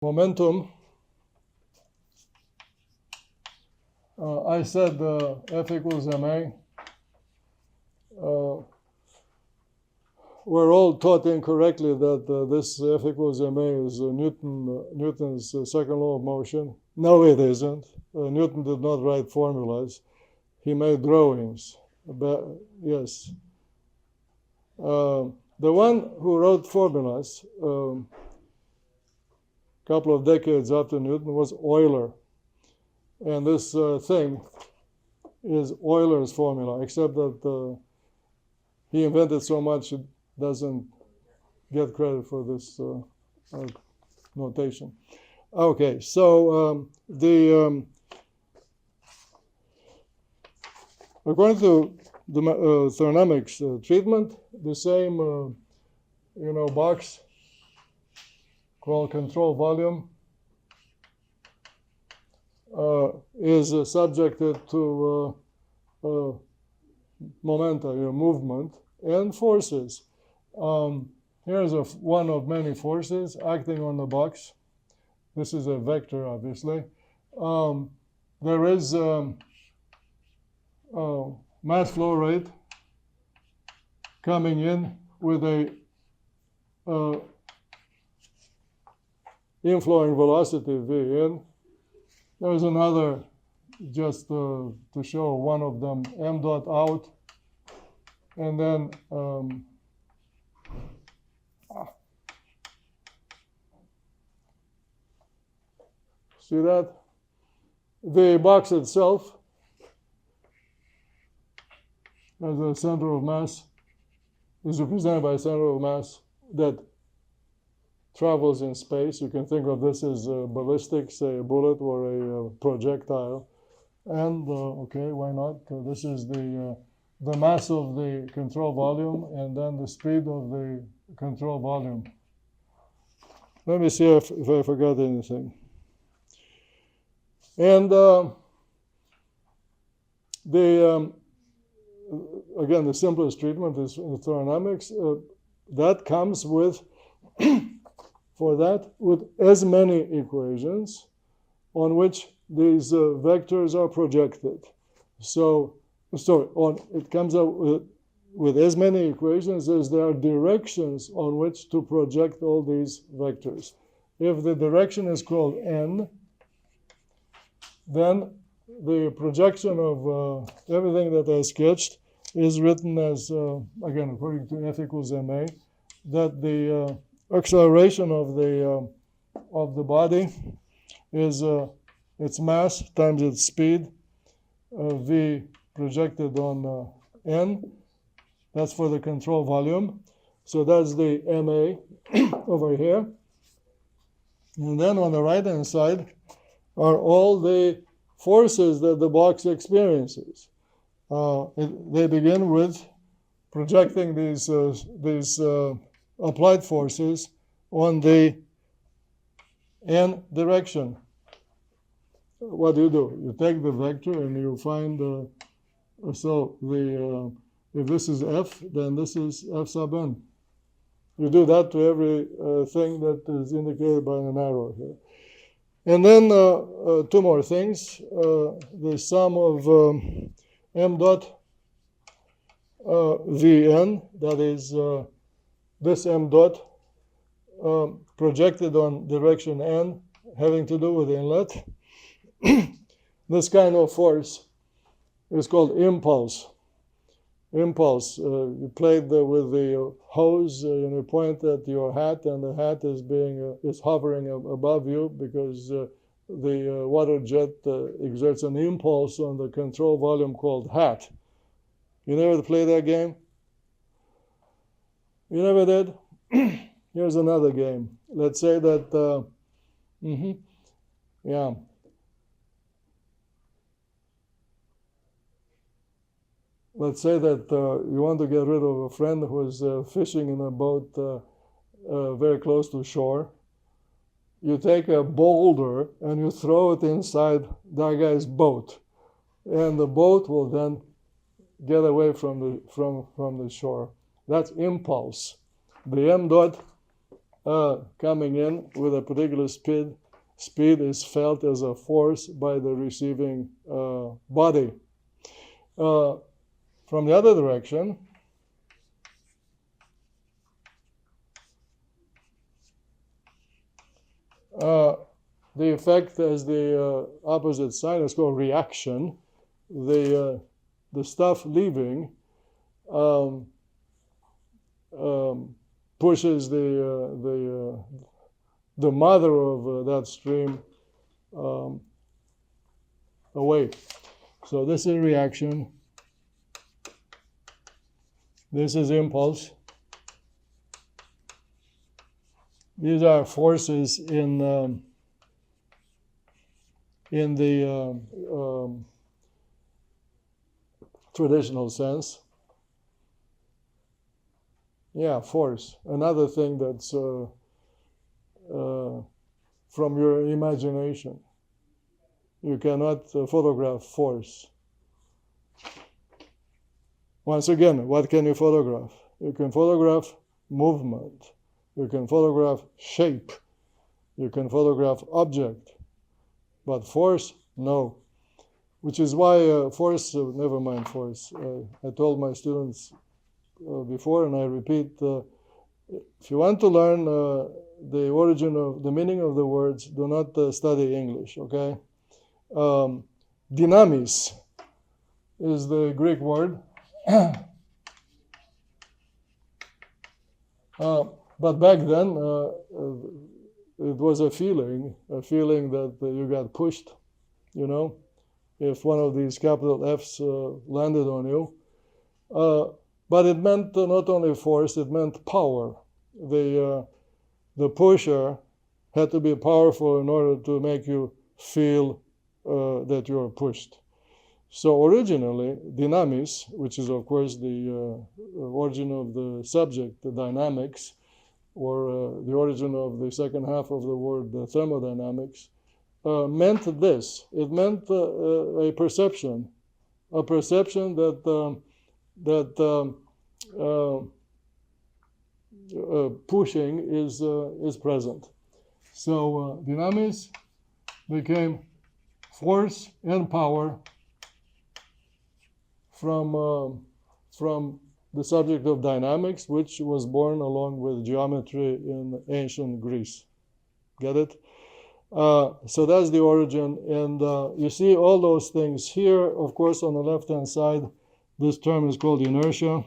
momentum, I said F equals ma. We're all taught incorrectly that this F equals ma is Newton's second law of motion. No, it isn't. Newton did not write formulas. He made drawings. But, yes. The one who wrote formulas a couple of decades after Newton was Euler. And this thing is Euler's formula, except that he invented so much it doesn't get credit for this notation. Okay, so according to the thermodynamics treatment, the same box called control volume is subjected to momenta, movement, and forces. Here's one of many forces acting on the box. This is a vector, obviously. There is mass flow rate coming in with a inflowing velocity v in. There's another, just to show one of them, m dot out, and then see that? The box itself as a center of mass is represented by a center of mass that travels in space. You can think of this as ballistic, say a bullet or a projectile. And, okay, why not? This is the mass of the control volume and then the speed of the control volume. Let me see if I forgot anything. And again, the simplest treatment is thermodynamics. That comes with, for that, with as many equations on which these vectors are projected. So, it comes up with as many equations as there are directions on which to project all these vectors. If the direction is called n, then the projection of everything that I sketched is written as, again, according to F equals ma, that the acceleration of the body is its mass times its speed, v projected on n. That's for the control volume. So that's the ma over here. And then on the right-hand side are all the forces that the box experiences. They begin with projecting these applied forces on the n direction. What do? You take the vector and you find, if this is f, then this is f sub n. You do that to every thing that is indicated by an arrow here. And then two more things. The sum of m dot vn, that is this m dot projected on direction n, having to do with inlet. This kind of force is called impulse. Impulse. You played with the hose, you point at your hat, and the hat is hovering above you because the water jet exerts an impulse on the control volume called hat. You never played that game? You never did? Here's another game. Let's say that, yeah. Let's say that you want to get rid of a friend who's fishing in a boat very close to shore. You take a boulder and you throw it inside that guy's boat, and the boat will then get away from the shore. That's impulse. The m dot coming in with a particular speed is felt as a force by the receiving body. From the other direction, the effect as the opposite sign is called reaction. The stuff leaving pushes the mother of that stream away. So this is reaction. This is impulse. These are forces in the traditional sense. Yeah, force. Another thing that's from your imagination. You cannot photograph force. Once again, what can you photograph? You can photograph movement. You can photograph shape. You can photograph object. But force, no. Which is why force, never mind force. I told my students before, and I repeat, if you want to learn the origin of the meaning of the words, do not study English, okay? Dynamis is the Greek word. But back then, it was a feeling that you got pushed, you know, if one of these capital F's landed on you. But it meant not only force, it meant power. The pusher had to be powerful in order to make you feel that you are pushed. So originally, dynamis, which is of course the origin of the subject, the dynamics, or the origin of the second half of the word, the thermodynamics, meant this. It meant a perception that pushing is present. So dynamis became force and power from the subject of dynamics, which was born along with geometry in ancient Greece. Get it? So that's the origin. And you see all those things here. Of course, on the left-hand side, this term is called inertia.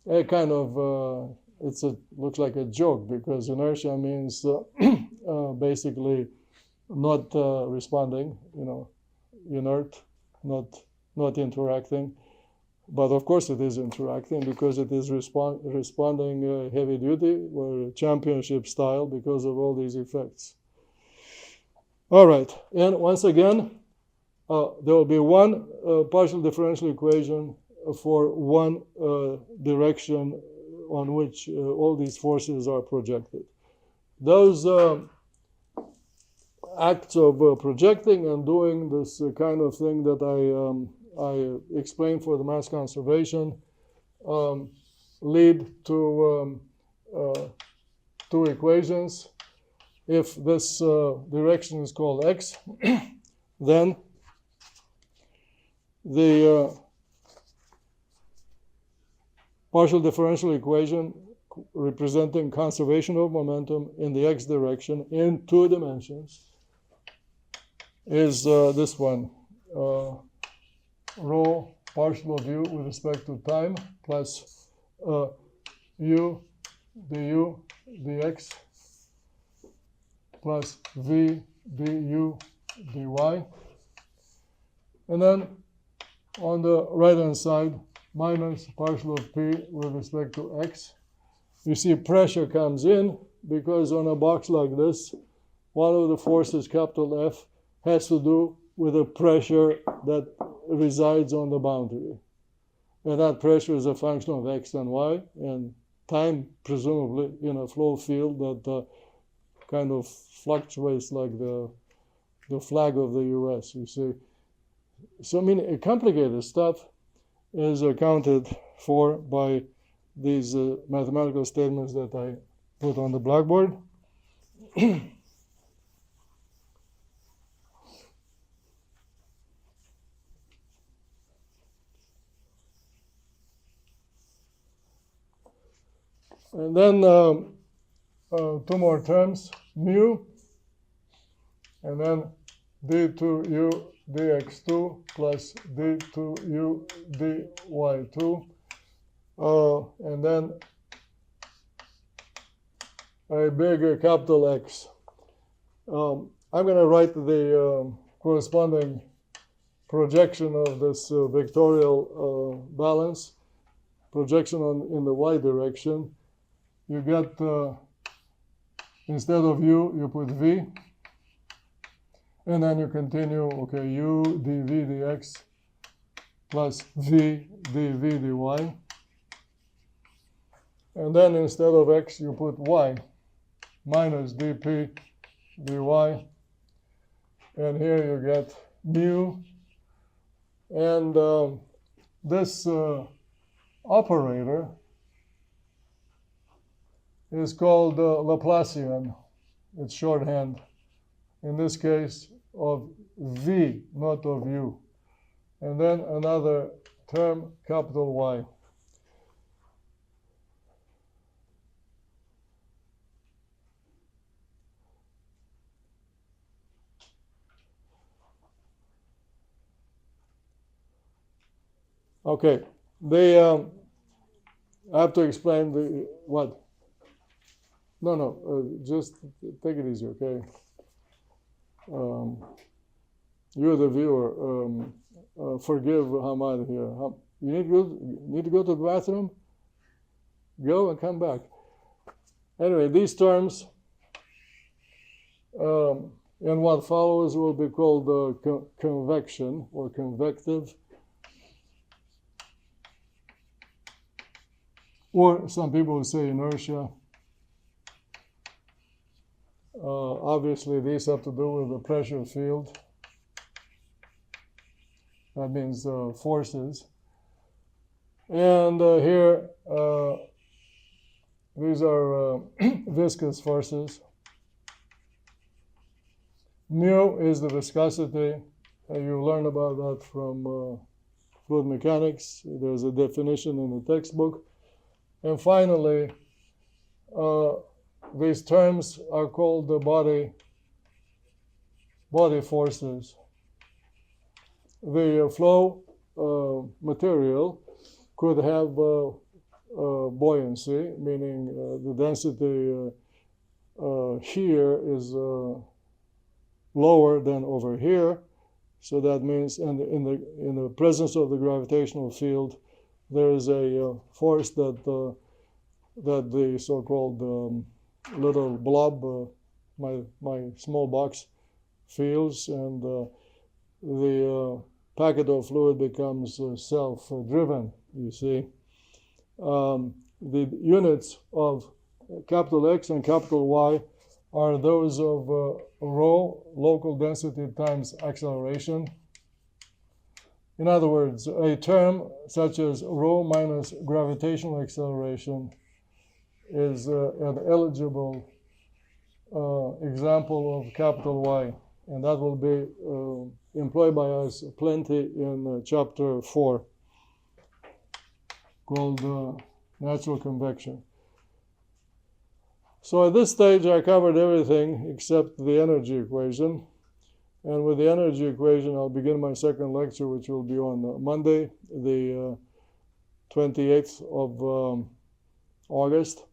It kind of, looks like a joke, because inertia means basically not responding, inert, not interacting. But of course it is interacting, because it is responding heavy duty or championship style because of all these effects. All right, and once again, there will be one partial differential equation for one direction on which all these forces are projected. Those acts of projecting and doing this kind of thing that I explained for the mass conservation lead to two equations. If this direction is called x, then the partial differential equation representing conservation of momentum in the x direction in 2 dimensions is this one, rho partial of u with respect to time plus u du dx plus v du dy. And then on the right-hand side, minus partial of p with respect to x. You see pressure comes in, because on a box like this, one of the forces, capital F, has to do with the pressure that resides on the boundary. And that pressure is a function of x and y, and time, presumably, in a flow field that kind of fluctuates like the flag of the US, you see. So, I mean, complicated stuff is accounted for by these mathematical statements that I put on the blackboard. And then two more terms, mu, and then d2u dx2 plus d2u dy2, and then a big capital X. I'm going to write the corresponding projection of this vectorial balance, projection in the y direction. You get, instead of u, you put v, and then you continue, okay, u dv dx plus v dv dy. And then instead of x, you put y minus dp dy. And here you get mu. And this operator is called Laplacian. It's shorthand, in this case, of v, not of u. And then another term, capital Y. Okay, they I have to explain the what? No, just take it easy, okay? You're the viewer. Forgive Hamad here. You need to go to the bathroom? Go and come back. Anyway, these terms and what follows will be called convection or convective. Or some people will say inertia. Obviously, these have to do with the pressure field. That means forces. And here, these are viscous forces. Mu is the viscosity. You learn about that from fluid mechanics. There's a definition in the textbook. And finally, these terms are called the body forces. The flow material could have buoyancy, meaning the density here is lower than over here. So that means in the presence of the gravitational field, there is a force that the so-called little blob, my small box, feels, and the packet of fluid becomes self-driven, you see. The units of capital X and capital Y are those of rho, local density, times acceleration. In other words, a term such as rho minus gravitational acceleration is an eligible example of capital Y, and that will be employed by us plenty in chapter 4, called natural convection. So at this stage, I covered everything except the energy equation. And with the energy equation, I'll begin my second lecture, which will be on Monday, the 28th of August.